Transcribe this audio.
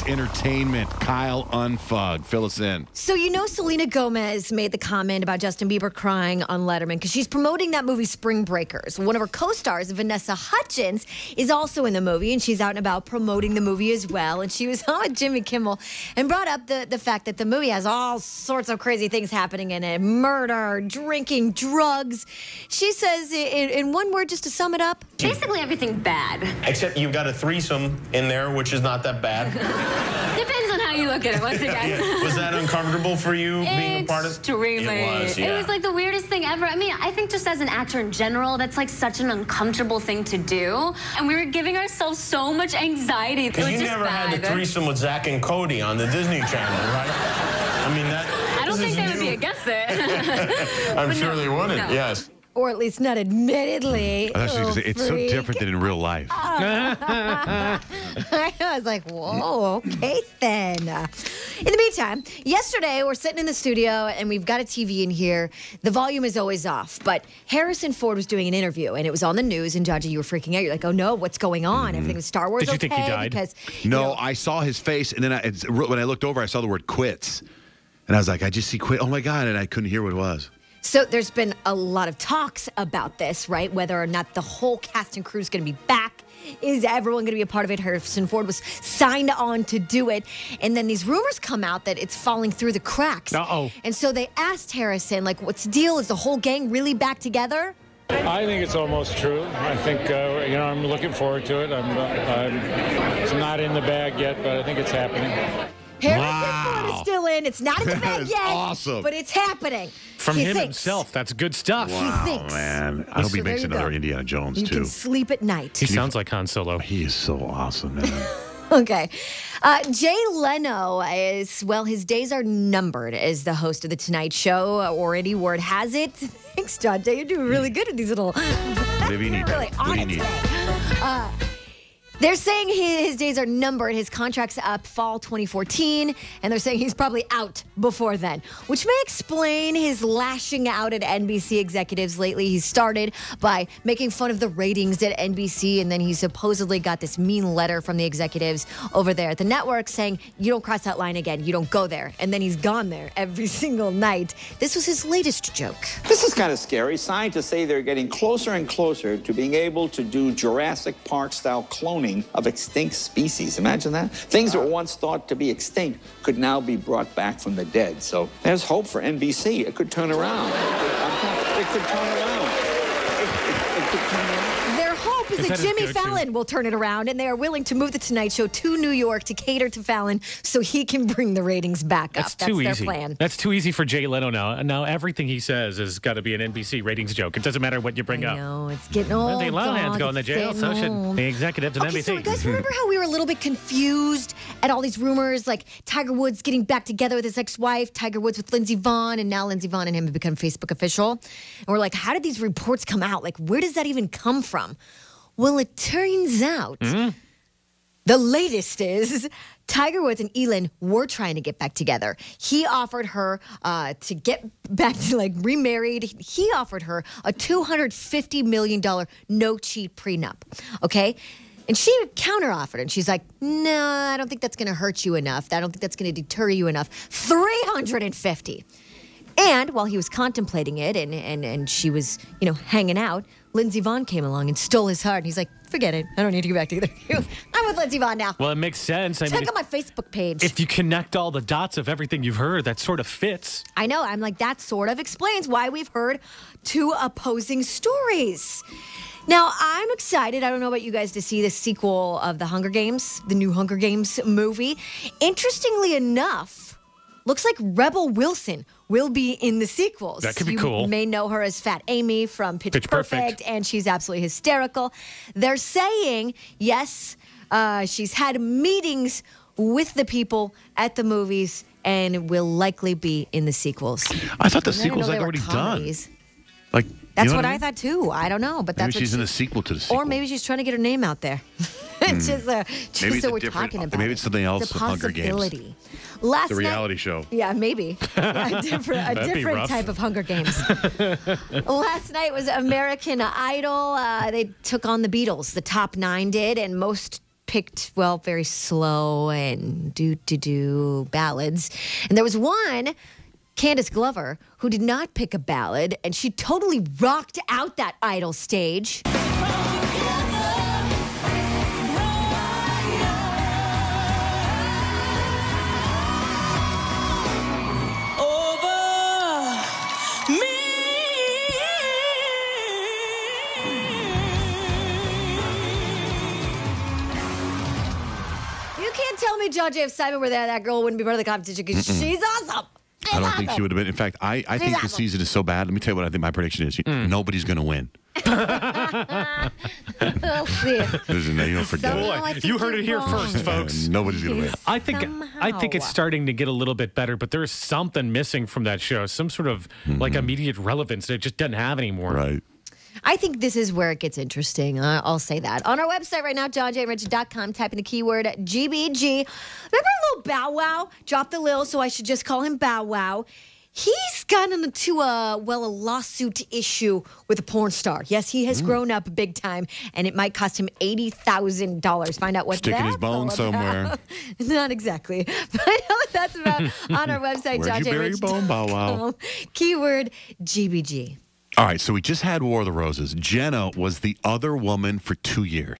Entertainment, Kyle Unfug. Fill us in. So Selena Gomez made the comment about Justin Bieber crying on Letterman because she's promoting that movie Spring Breakers. One of her co-stars, Vanessa Hudgens, is also in the movie, and she's out and about promoting the movie as well. And she was on with Jimmy Kimmel and brought up the fact that the movie has all sorts of crazy things happening in it. Murder, drinking, drugs. She says, in one word, just to sum it up. Basically everything bad. Except you've got a threesome in there, which is not that bad. Depends on how you look at it, once again. Was that uncomfortable for you being a part of it? Extremely. It was, yeah. It was like the weirdest thing ever. I mean, I think just as an actor in general, that's like such an uncomfortable thing to do. And we were giving ourselves so much anxiety. Because you never had the threesome with Zach and Cody on the Disney Channel, right? I mean, I don't think they would be against it. I'm sure they wouldn't, no. Yes. Or at least not admittedly. It's so different than in real life. I was like, whoa, okay then. In the meantime, yesterday we're sitting in the studio and we've got a TV in here. The volume is always off, but Harrison Ford was doing an interview and it was on the news, and Johnjay, you were freaking out. You're like, oh no, what's going on? Everything was Star Wars. Did you think he died? Because, no, I saw his face, and then when I looked over, I saw the word quits. And I was like, I just see quit. Oh my God, and I couldn't hear what it was. So there's been a lot of talks about this, right? Whether or not the whole cast and crew is going to be back. Is everyone going to be a part of it? Harrison Ford was signed on to do it. And then these rumors come out that it's falling through the cracks. Uh-oh. And so they asked Harrison, like, what's the deal? Is the whole gang really back together? I think it's almost true. I think, I'm looking forward to it. It's not in the bag yet, but I think it's happening. Harrison Ford is still in. It's not in the bag yet. Awesome. But it's happening. From him himself. That's good stuff. Wow, He thinks. man. I hope he makes another Indiana Jones, You too. can sleep at night. He sounds like Han Solo. He is so awesome, man. Okay. Jay Leno his days are numbered as the host of The Tonight Show. Already, word has it. Thanks, Johnjay. You're doing really good at these little... Whatever you need. Really What do you need? They're saying his days are numbered. His contract's up fall 2014, and they're saying he's probably out before then, which may explain his lashing out at NBC executives lately. He started by making fun of the ratings at NBC, and then he supposedly got this mean letter from the executives over there at the network saying, you don't cross that line again, you don't go there. And then he's gone there every single night. This was his latest joke. This is kind of scary. Scientists say they're getting closer and closer to being able to do Jurassic Park-style cloning of extinct species. Imagine that. Things that were once thought to be extinct could now be brought back from the dead. So there's hope for NBC. It could turn around. It could turn around. It could turn around. Their hope is that Jimmy Fallon will turn it around, and they are willing to move The Tonight Show to New York to cater to Fallon so he can bring the ratings back up. That's too their easy. plan. That's too easy for Jay Leno now. And now everything he says has got to be an NBC ratings joke. It doesn't matter what you bring up. No, it's getting old. Lindsay Lohan's going to jail, so should the executives at NBC. So you guys remember how we were a little bit confused at all these rumors, like Tiger Woods getting back together with his ex-wife, Tiger Woods with Lindsey Vonn, and now Lindsey Vonn and him have become Facebook official. And we're like, how did these reports come out? Like, where does that even come from? Well, it turns out the latest is Tiger Woods and Elin were trying to get back together. He offered her to get back to remarried. He offered her a $250 million no-cheat prenup. Okay? And she counter-offered, and she's like, no, I don't think that's going to hurt you enough. I don't think that's going to deter you enough. $350. And while he was contemplating it and she was, hanging out, Lindsey Vonn came along and stole his heart. And he's like, forget it. I don't need to get back together. I'm with Lindsey Vonn now. Well, it makes sense. Check out my Facebook page. If you connect all the dots of everything you've heard, that sort of fits. I know. I'm like, that sort of explains why we've heard two opposing stories. Now, I'm excited, I don't know about you guys, to see the sequel of The Hunger Games, the new Hunger Games movie. Interestingly enough, looks like Rebel Wilson will be in the sequels. That could be cool. You may know her as Fat Amy from Pitch Perfect, and she's absolutely hysterical. They're saying, yes, she's had meetings with the people at the movies and will likely be in the sequels. I thought the sequel's already done. That's what I thought too. I don't know, but maybe that's what she's in a sequel to the sequel. Or maybe she's trying to get her name out there. It's just so we're talking about. Maybe it's something else. It's a Hunger Games. possibility. It's a reality show. Yeah, maybe. A different type of Hunger Games. Last night was American Idol. They took on the Beatles. The top 9 did, and most picked, well, very slow and do ballads. And there was one, Candace Glover, who did not pick a ballad, and she totally rocked out that Idol stage. You can't tell me, Johnjay, if Simon were there, that girl wouldn't be part of the competition because she's awesome. I don't think she would have been. In fact, I think the season is so bad. Let me tell you what I think my prediction is. Nobody's going to win. We'll see. You don't forget Somehow it. You heard it here first, folks. Nobody's going to win. I think it's starting to get a little bit better, but there's something missing from that show. Some sort of like immediate relevance that it just doesn't have anymore. Right. I think this is where it gets interesting. I'll say that. On our website right now, johnjayandrichie.com, type in the keyword GBG. Remember Lil Bow Wow? Dropped the Lil, so I should just call him Bow Wow. He's gotten into a lawsuit issue with a porn star. Yes, he has grown up big time, and it might cost him $80,000. Find out what Sticking his that's bone all somewhere. about. Not exactly. Find out what that's about on our website, Where'd you bury your bone, Bow Wow? Keyword GBG. All right, so we just had War of the Roses. Jenna was the other woman for 2 years.